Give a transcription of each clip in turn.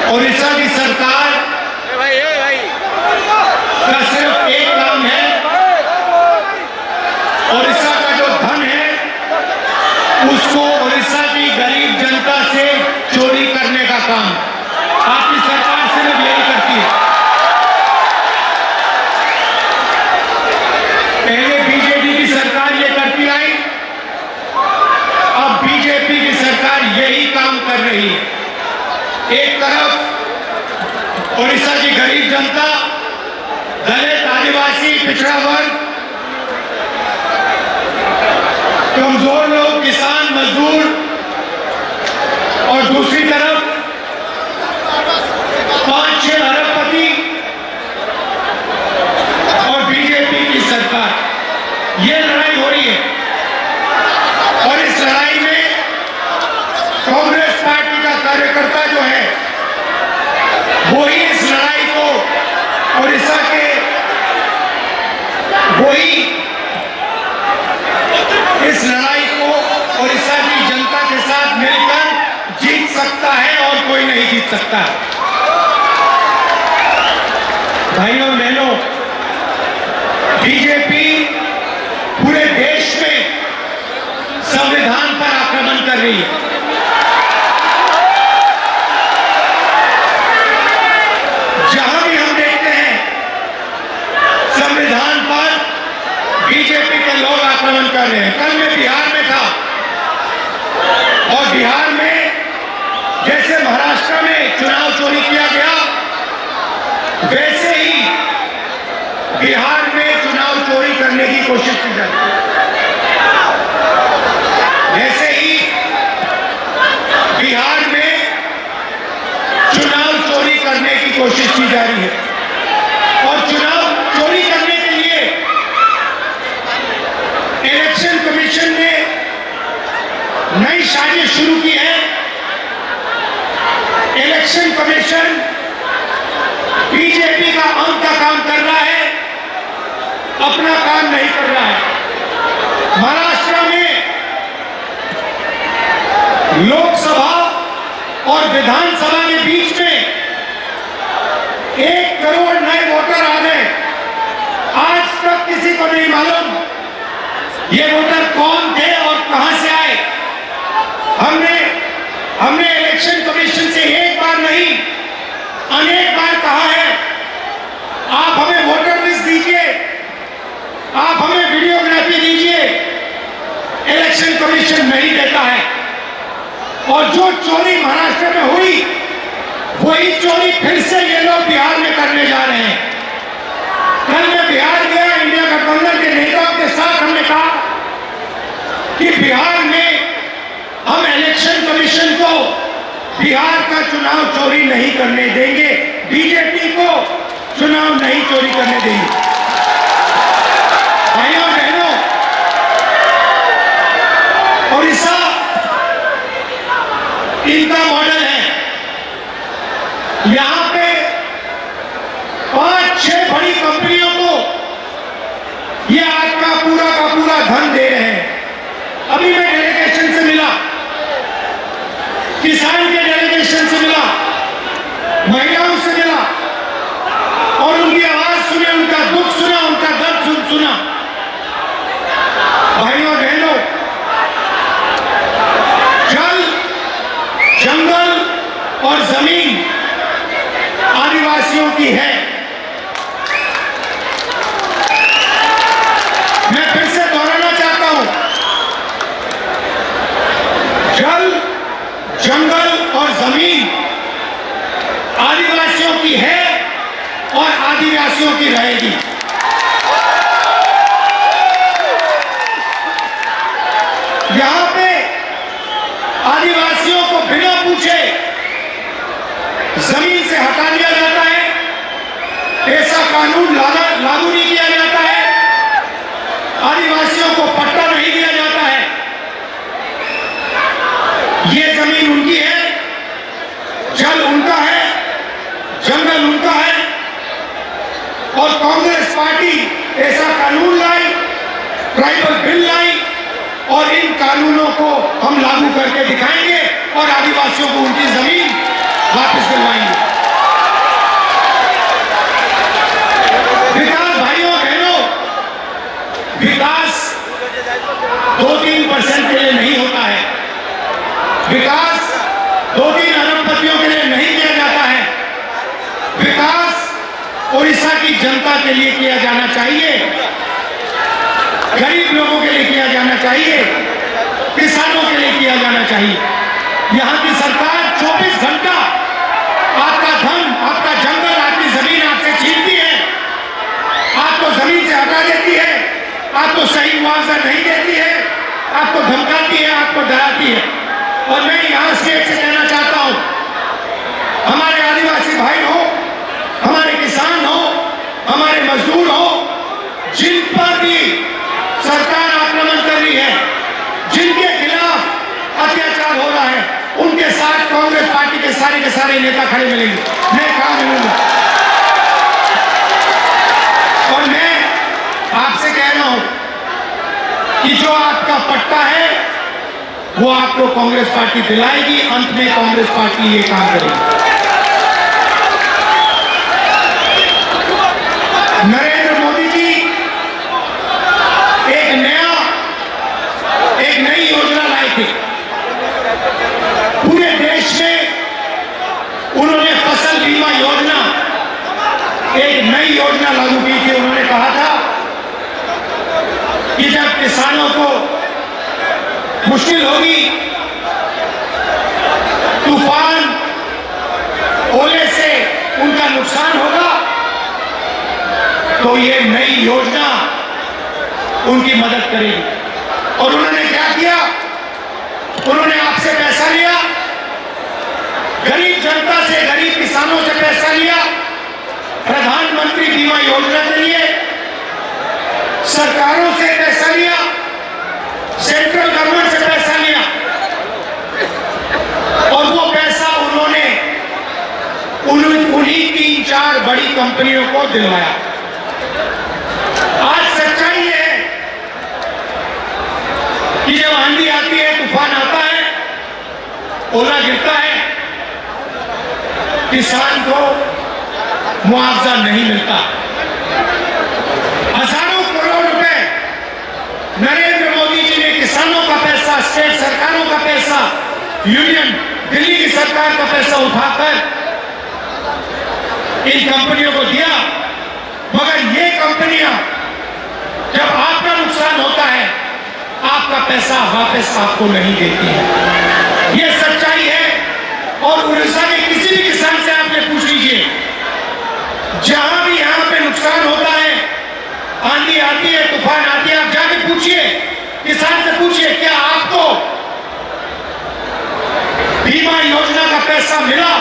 ओडिशा की सरकार का सिर्फ एक काम है, ओडिशा का जो धन है उसको ओडिशा की गरीब जनता से चोरी करने का काम आपकी सरकार सिर्फ यही करती है। पहले बीजेपी की सरकार ये करती आई, अब बीजेपी की सरकार यही काम कर रही है। एक तरफ ओडिशा की गरीब जनता, दलित, आदिवासी, पिछड़ा वर्ग, कमजोर लोग, किसान, मजदूर, और दूसरी तरफ 5-6 अरबपति और बीजेपी की सरकार, ये लड़ाई हो रही है। और इस लड़ाई में कांग्रेस पार्टी का कार्यकर्ता जो है वही इस लड़ाई को ओडिशा के इस लड़ाई को ओडिशा की जनता के साथ मिलकर जीत सकता है और कोई नहीं जीत सकता। भाइयों बहनों, बीजेपी पूरे देश में संविधान पर आक्रमण कर रही है। जहां भी हम देखते हैं संविधान पर बीजेपी के लोग आक्रमण कर रहे हैं। कल मैं बिहार में था और बिहार में जैसे महाराष्ट्र में चुनाव चोरी किया गया, वैसे ही बिहार में चुनाव चोरी करने की कोशिश की जा रही है। वैसे ही बिहार में चुनाव चोरी करने की कोशिश की जा रही है। और चुनाव चोरी करने के लिए इलेक्शन कमीशन ने नई साजिश शुरू की है। इलेक्शन कमीशन बीजेपी का अंत का काम कर रहा है, अपना काम नहीं कर रहा है। महाराष्ट्र में लोकसभा और विधानसभा के बीच में 1 करोड़ नए वोटर आ गए। आज तक किसी को नहीं मालूम ये वोटर कौन थे और कहां से आए। हमने इलेक्शन कमीशन से एक बार नहीं अनेक बार कहा है, आप हमें वोटर लिस्ट दीजिए, आप हमें वीडियोग्राफी दीजिए। इलेक्शन कमीशन नहीं देता है। और जो चोरी महाराष्ट्र में हुई, वही चोरी फिर से ये लोग बिहार में करने जा रहे हैं। कल मैं बिहार गया, इंडिया गठबंधन के नेताओं के साथ हमने कहा कि बिहार में हम इलेक्शन कमीशन को बिहार का चुनाव चोरी नहीं करने देंगे, बीजेपी को चुनाव नहीं चोरी करने देंगे। भाइयों बहनों, ओडिशा इनका मॉडल है। यहां पे 5-6 बड़ी कंपनियों को ये आज का पूरा धन दे रहे हैं। अभी मैं डेलीगेशन से मिला, किसान के डेलीगेशन से मिला, महिलाओं से मिला और उनकी आवाज सुने, उनका दुख सुना, उनका दर्द सुना। भाइयों बहनों, जल, जंगल और जमीन आदिवासियों की है। मैं फिर से दोहराना चाहता हूं, जल, जंगल और जमीन आदिवासियों की है और आदिवासियों की रहेगी। यहां पे आदिवासियों को बिना पूछे जमीन से हटा दिया जाता है। ऐसा कानून लागू नहीं किया जाता है। आदिवासियों को पट्टा नहीं दिया जाता है। ये जमीन उनकी है, जल उनका है, जंगल उनका है। और कांग्रेस पार्टी ऐसा कानून लाई, ट्राइबल बिल लाई, और इन कानूनों को हम लागू करके दिखाएंगे और आदिवासियों को उनकी जमीन वापस दिलवाएंगे। विकास 2-3 अरबपतियों के लिए नहीं किया जाता है। विकास उड़ीसा की जनता के लिए किया जाना चाहिए, गरीब लोगों के लिए किया जाना चाहिए, किसानों के लिए किया जाना चाहिए। यहाँ की सरकार 24 घंटा आपका धन, आपका जंगल, आपकी जमीन आपसे छीनती है, आपको जमीन से हटा देती है, आपको सही मुआवजा नहीं देती है, आपको धमकाती है, आपको डराती है। और मैं यहाँ स्टेट से कहना चाहता हूँ, हमारे आदिवासी भाई हो, हमारे किसान हो, हमारे मजदूर हो, जिन पर भी सरकार आक्रमण कर रही है, जिनके खिलाफ अत्याचार हो रहा है, उनके साथ कांग्रेस पार्टी के सारे नेता खड़े मिलेंगे। मैं कहा मिलूंगा। और मैं आपसे कह रहा हूं कि जो आपका पट्टा है वो आपको कांग्रेस पार्टी दिलाएगी। अंत में कांग्रेस पार्टी ये काम करेगी। नरेंद्र मोदी जी एक नई योजना लाए थे। पूरे देश में उन्होंने फसल बीमा योजना, एक नई योजना लागू की थी। उन्होंने कहा था कि जब किसानों को मुश्किल होगी, तूफान ओले से उनका नुकसान होगा, तो ये नई योजना उनकी मदद करेगी। और उन्होंने क्या किया? उन्होंने आपसे पैसा लिया, गरीब जनता से, गरीब किसानों से पैसा लिया, प्रधानमंत्री बीमा योजना के लिए सरकारों से पैसा लिया, सेंट्रल गवर्नमेंट से पैसा लिया, और वो पैसा उन्होंने उन्हीं 3-4 बड़ी कंपनियों को दिलवाया। आज सच्चाई ये है कि जब आंधी आती है, तूफान आता है, ओला गिरता है, किसान को मुआवजा नहीं मिलता। हजारों करोड़ रुपए नरेंद्र मोदी जी ने किसानों का पैसा, स्टेट सरकारों का पैसा, यूनियन दिल्ली की सरकार का पैसा उठाकर इन कंपनियों को दिया। मगर ये कंपनियां जब आपका नुकसान होता है, आपका पैसा वापस आपको नहीं देती है। ये सच्चाई है। और उड़ीसा में किसी भी किसान से आपने पूछ लीजिए, जहां भी यहां पे नुकसान होता है, आंधी आती है, तूफान आती है, आप जाके पूछिए, किसान से पूछिए, क्या आपको बीमा योजना का पैसा मिला?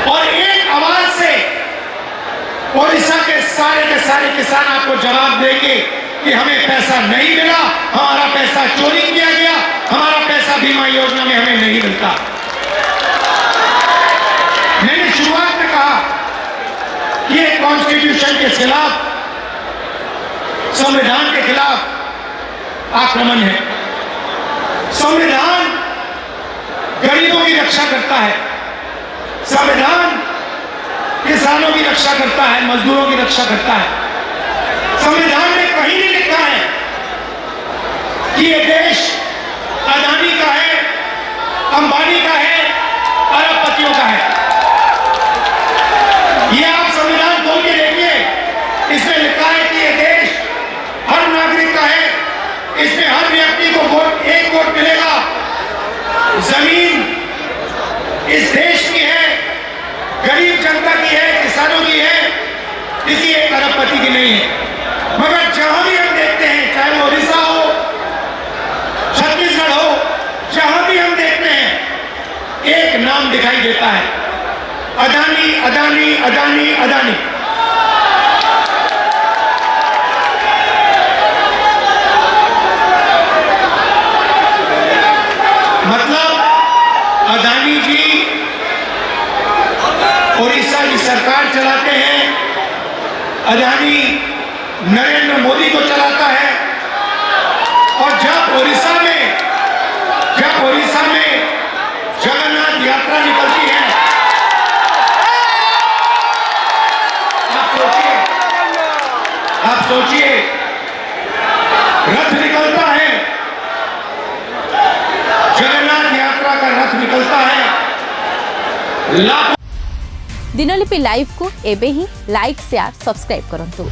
और एक आवाज से उड़ीसा के सारे किसान आपको जवाब देंगे कि हमें पैसा नहीं मिला, हमारा पैसा चोरी किया गया, हमारा पैसा बीमा योजना में हमें नहीं मिलता। मैंने शुरुआत में कहा कि ये कॉन्स्टिट्यूशन के खिलाफ, संविधान के खिलाफ आक्रमण है। संविधान गरीबों की रक्षा करता है, संविधान किसानों की रक्षा करता है, मजदूरों की रक्षा करता है। संविधान में कहीं नहीं लिखा है कि ये देश अदानी का है, अंबानी का है, अरबपतियों का है। ये आप संविधान खोल के देखिए, इसमें लिखा है कि ये देश हर नागरिक का है, इसमें हर व्यक्ति को एक वोट मिलेगा, जमीन इस देश की है, गरीब जनता की है, किसानों की है, किसी एक अरबपति की नहीं है। मगर जहां भी हम देखते हैं, चाहे वो उड़ीसा हो, छत्तीसगढ़ हो, जहां भी हम देखते हैं, एक नाम दिखाई देता है, अदानी, अदानी, अदानी, अदानी। मतलब अदानी जी उड़ीसा की सरकार चलाते हैं, अदानी नरेंद्र मोदी को चलाता है। और जब उड़ीसा में जगन्नाथ यात्रा निकलती है, आप सोचिए, रथ निकलता है, जगन्नाथ लाखों दिनलिपि लाइव को एबे ही लाइक शेयर सब्सक्राइब करंतु।